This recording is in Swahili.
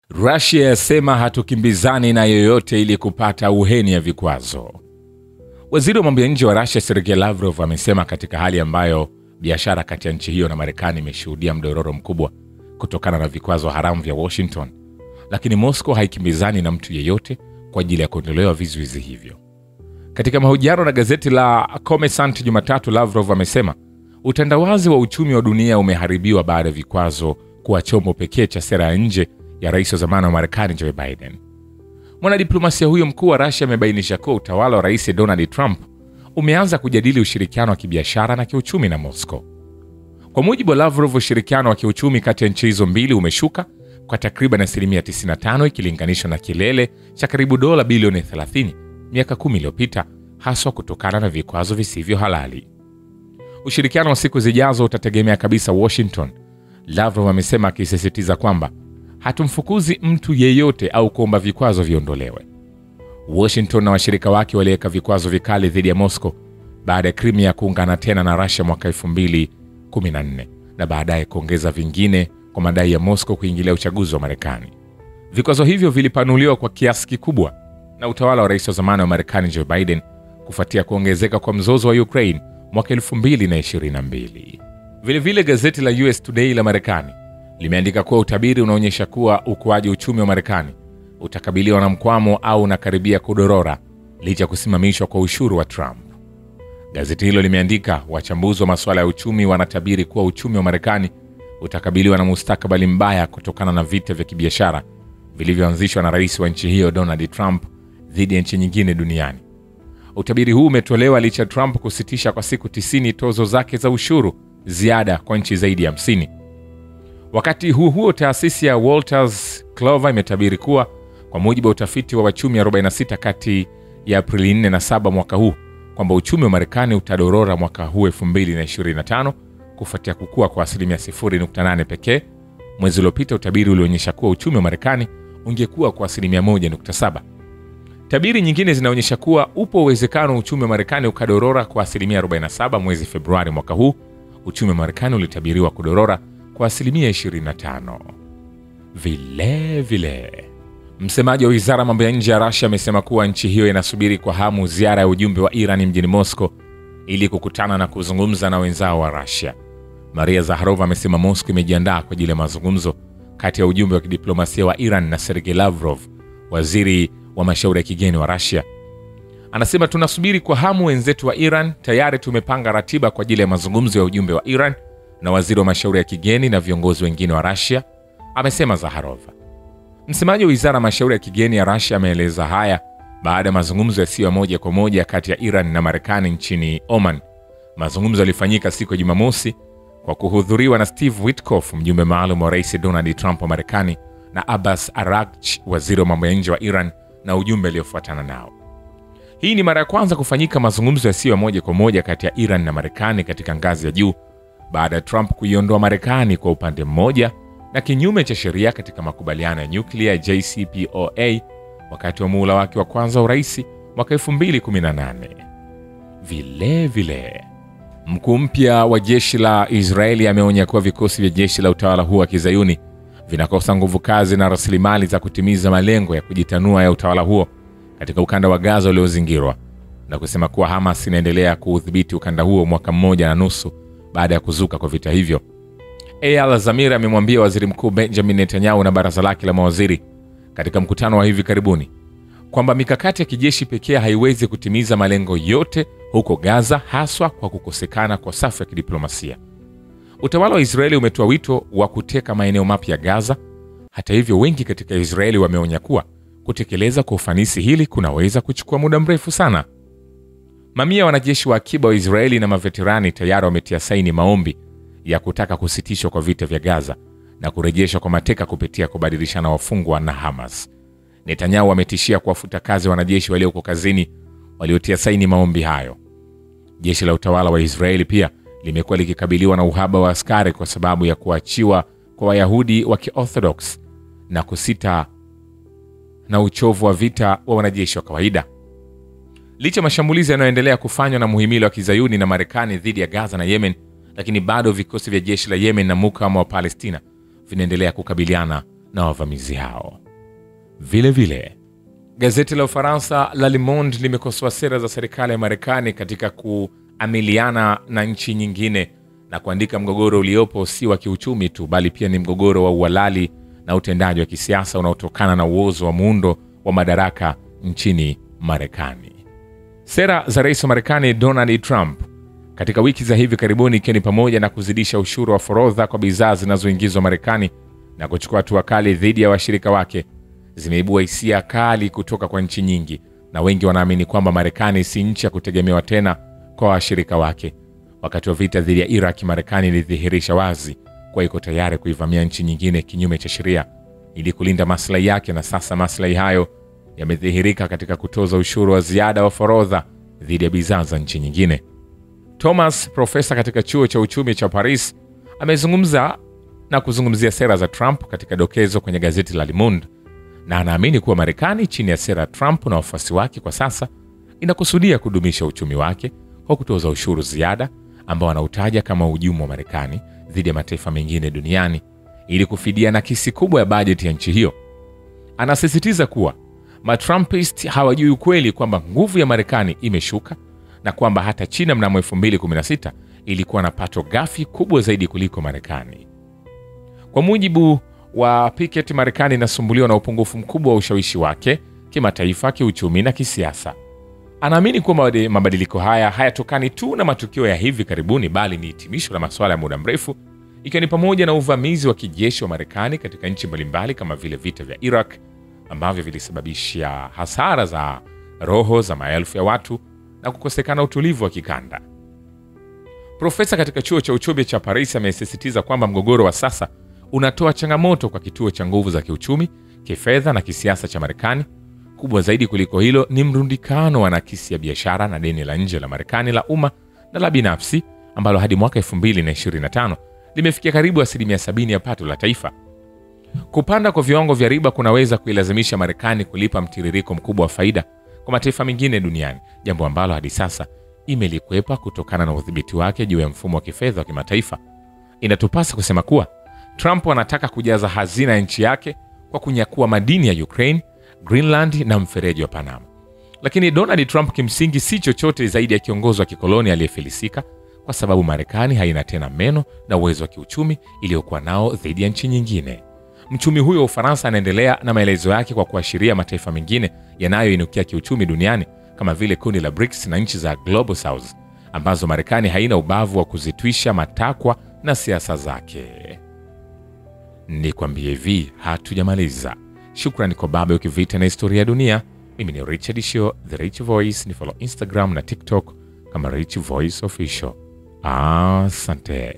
Russia yasema hatukimbizani na yoyote ili kupata uheni ya vikwazo. Waziri wa mambo ya nje wa Russia Sergei Lavrov amesema katika hali ambayo biashara kati ya nchi hiyo na Marekani imeshuhudia mdororo mkubwa kutokana na vikwazo haramu vya Washington, lakini Moscow haikimbizani na mtu yeyote kwa ajili ya kuondolewa vizuizi hivyo. Katika mahojiano na gazeti la Kommersant Jumatatu, Lavrov amesema utandawazi wa uchumi wa dunia umeharibiwa baada ya vikwazo kuwa chombo pekee cha sera ya nje ya rais wa zamani wa Marekani Joe Biden. Mwanadiplomasia huyo mkuu wa Russia amebainisha kuwa utawala wa Rais Donald Trump umeanza kujadili ushirikiano wa kibiashara na kiuchumi na Moscow. Kwa mujibu wa Lavrov, ushirikiano wa kiuchumi kati ya nchi hizo mbili umeshuka kwa takriban 95% ikilinganishwa na kilele cha karibu dola bilioni 30 miaka 10 iliyopita, haswa kutokana na vikwazo visivyo halali. Ushirikiano wa siku zijazo utategemea kabisa Washington, Lavrov amesema, akisisitiza kwamba hatumfukuzi mtu yeyote au kuomba vikwazo viondolewe. Washington na washirika wake waliweka vikwazo vikali dhidi ya Moscow baada ya Crimea kuungana tena na Russia mwaka 2014 na baadaye kuongeza vingine kwa madai ya Moscow kuingilia uchaguzi wa Marekani. Vikwazo hivyo vilipanuliwa kwa kiasi kikubwa na utawala wa rais wa zamani wa Marekani Joe Biden kufuatia kuongezeka kwa mzozo wa Ukraine mwaka 2022. Vilevile gazeti la US Today la Marekani limeandika kuwa utabiri unaonyesha kuwa ukuaji uchumi wa Marekani utakabiliwa na mkwamo au unakaribia kudorora licha ya kusimamishwa kwa ushuru wa Trump. Gazeti hilo limeandika wachambuzi wa masuala ya uchumi wanatabiri kuwa uchumi wa Marekani utakabiliwa na mustakabali mbaya kutokana na vita vya kibiashara vilivyoanzishwa na rais wa nchi hiyo Donald Trump dhidi ya nchi nyingine duniani. Utabiri huu umetolewa licha ya Trump kusitisha kwa siku 90 tozo zake za ushuru ziada kwa nchi zaidi ya 50. Wakati huo taasisi ya Walters Clover imetabiri kuwa kwa mujibu wa utafiti wa wachumi 46 kati ya Aprili 4 na 7 mwaka huu kwamba uchumi wa Marekani utadorora mwaka huu 2025 kufuatia kukua kwa 0.8% pekee. Mwezi uliopita utabiri ulionyesha kuwa uchumi wa Marekani ungekuwa kwa 1.7%. Tabiri nyingine zinaonyesha kuwa upo uwezekano uchumi wa Marekani ukadorora kwa 47%. Mwezi Februari mwaka huu uchumi wa Marekani ulitabiriwa kudorora kwa 25%. Vile msemaji wa wizara ya mambo ya nje ya Russia amesema kuwa nchi hiyo inasubiri kwa hamu ziara ya ujumbe wa Iran mjini Moscow ili kukutana na kuzungumza na wenzao wa Russia. Maria Zakharova amesema Moscow imejiandaa kwa ajili ya mazungumzo kati ya ujumbe wa kidiplomasia wa Iran na Sergei Lavrov, waziri wa mashauri ya kigeni wa Russia. Anasema tunasubiri kwa hamu wenzetu wa Iran, tayari tumepanga ratiba kwa ajili ya mazungumzo ya ujumbe wa Iran na waziri wa mashauri ya kigeni na viongozi wengine wa Russia, amesema Zakharova. Msemaji wa wizara ya mashauri ya kigeni ya Russia ameeleza haya baada ya mazungumzo yasiyo moja kwa moja kati ya Iran na Marekani nchini Oman. Mazungumzo yalifanyika siku ya Jumamosi kwa kuhudhuriwa na Steve Witkoff, mjumbe maalum wa Rais Donald Trump wa Marekani, na Abbas Araghchi, waziri wa mambo ya nje wa Iran, na ujumbe uliofuatana nao. Hii ni mara ya kwanza kufanyika mazungumzo yasiyo moja kwa moja kati ya Iran na Marekani katika ngazi ya juu baada ya Trump kuiondoa Marekani kwa upande mmoja na kinyume cha sheria katika makubaliano ya nyuklia JCPOA wakati wa muhula wake wa kwanza wa urais mwaka 2018. Vile mkuu mpya wa jeshi la Israeli ameonya kuwa vikosi vya jeshi la utawala huo wa Kizayuni vinakosa nguvu kazi na rasilimali za kutimiza malengo ya kujitanua ya utawala huo katika ukanda wa Gaza uliozingirwa, na kusema kuwa Hamas inaendelea kuudhibiti ukanda huo mwaka 1.5 baada ya kuzuka kwa vita hivyo. Eyal Zamir amemwambia waziri mkuu Benjamin Netanyahu na baraza lake la mawaziri katika mkutano wa hivi karibuni kwamba mikakati ya kijeshi pekee haiwezi kutimiza malengo yote huko Gaza, haswa kwa kukosekana kwa safu ya kidiplomasia. Utawala wa Israeli umetoa wito wa kuteka maeneo mapya ya Gaza. Hata hivyo, wengi katika Israeli wameonya kuwa kutekeleza kwa ufanisi hili kunaweza kuchukua muda mrefu sana. Mamia wanajeshi wa akiba wa Israeli na maveterani tayari wametia saini maombi ya kutaka kusitishwa kwa vita vya Gaza na kurejeshwa kwa mateka kupitia kubadilishana wafungwa na Hamas. Netanyahu ametishia kuwafuta kazi wanajeshi walioko kazini waliotia saini maombi hayo. Jeshi la utawala wa Israeli pia limekuwa likikabiliwa na uhaba wa askari kwa sababu ya kuachiwa kwa Wayahudi wa Kiorthodox na kusita na uchovu wa vita wa wanajeshi wa kawaida. Licha mashambulizi yanayoendelea kufanywa na muhimili wa Kizayuni na Marekani dhidi ya Gaza na Yemen, lakini bado vikosi vya jeshi la Yemen na mukawama wa Palestina vinaendelea kukabiliana na wavamizi hao. Vile vile, gazeti la Ufaransa la Le Monde limekosoa sera za serikali ya Marekani katika kuamiliana na nchi nyingine na kuandika mgogoro uliopo si wa kiuchumi tu, bali pia ni mgogoro wa uhalali na utendaji wa kisiasa unaotokana na uozo wa muundo wa madaraka nchini Marekani. Sera za rais wa Marekani Donald Trump katika wiki za hivi karibuni, ikiwa ni pamoja na kuzidisha ushuru wa forodha kwa bidhaa zinazoingizwa Marekani na kuchukua hatua kali dhidi ya washirika wake, zimeibua hisia kali kutoka kwa nchi nyingi, na wengi wanaamini kwamba Marekani si nchi ya kutegemewa tena kwa washirika wake. Wakati wa vita dhidi ya Iraq, Marekani ilidhihirisha wazi kwa iko tayari kuivamia nchi nyingine kinyume cha sheria ili kulinda maslahi yake, na sasa maslahi hayo yamedhihirika katika kutoza ushuru wa ziada wa forodha dhidi ya bidhaa za nchi nyingine. Thomas, profesa katika chuo cha uchumi cha Paris, amezungumza na kuzungumzia sera za Trump katika dokezo kwenye gazeti la Le Monde, na anaamini kuwa Marekani chini ya sera ya Trump na wafuasi wake kwa sasa inakusudia kudumisha uchumi wake kwa kutoza ushuru ziada ambao anautaja kama hujumu wa Marekani dhidi ya mataifa mengine duniani ili kufidia nakisi kubwa ya bajeti ya nchi hiyo. Anasisitiza kuwa Matrumpist hawajui ukweli kwamba nguvu ya Marekani imeshuka na kwamba hata China mnamo 2016 ilikuwa na pato ghafi kubwa zaidi kuliko Marekani. Kwa mujibu wa Piketty, Marekani inasumbuliwa na upungufu mkubwa wa ushawishi wake kimataifa, kiuchumi na kisiasa. Anaamini kuwa mabadiliko haya hayatokani tu na matukio ya hivi karibuni, bali ni hitimisho la masuala ya muda mrefu, ikiwa ni pamoja na uvamizi wa kijeshi wa Marekani katika nchi mbalimbali kama vile vita vya Iraq ambavyo vilisababisha hasara za roho za maelfu ya watu na kukosekana utulivu wa kikanda. Profesa katika chuo cha uchumi cha Paris amesisitiza kwamba mgogoro wa sasa unatoa changamoto kwa kituo cha nguvu za kiuchumi, kifedha na kisiasa cha Marekani. Kubwa zaidi kuliko hilo ni mrundikano wa nakisi ya biashara na deni la nje la Marekani la umma na la binafsi ambalo hadi mwaka 2025 limefikia karibu 70% ya pato la taifa. Kupanda kwa viwango vya riba kunaweza kuilazimisha Marekani kulipa mtiririko mkubwa wa faida kwa mataifa mengine duniani, jambo ambalo hadi sasa imelikwepa kutokana na udhibiti wake juu ya mfumo wa kifedha wa kimataifa. Inatupasa kusema kuwa Trump anataka kujaza hazina ya nchi yake kwa kunyakua madini ya Ukraine, Greenland na mfereji wa Panama. Lakini Donald Trump kimsingi si chochote zaidi ya kiongozi wa kikoloni aliyefilisika, kwa sababu Marekani haina tena meno na uwezo wa kiuchumi iliyokuwa nao dhidi ya nchi nyingine. Mchumi huyo wa Ufaransa anaendelea na maelezo yake kwa kuashiria mataifa mengine yanayoinukia kiuchumi duniani kama vile kundi la BRICS na nchi za Global South ambazo Marekani haina ubavu wa kuzitwisha matakwa na siasa zake. Nikwambie hivi, hatujamaliza. Shukrani kwa baba ukivita na historia ya dunia. Mimi ni Richard Show, The Rich Voice. Ni follow Instagram na TikTok kama Rich Voice Official. Asante.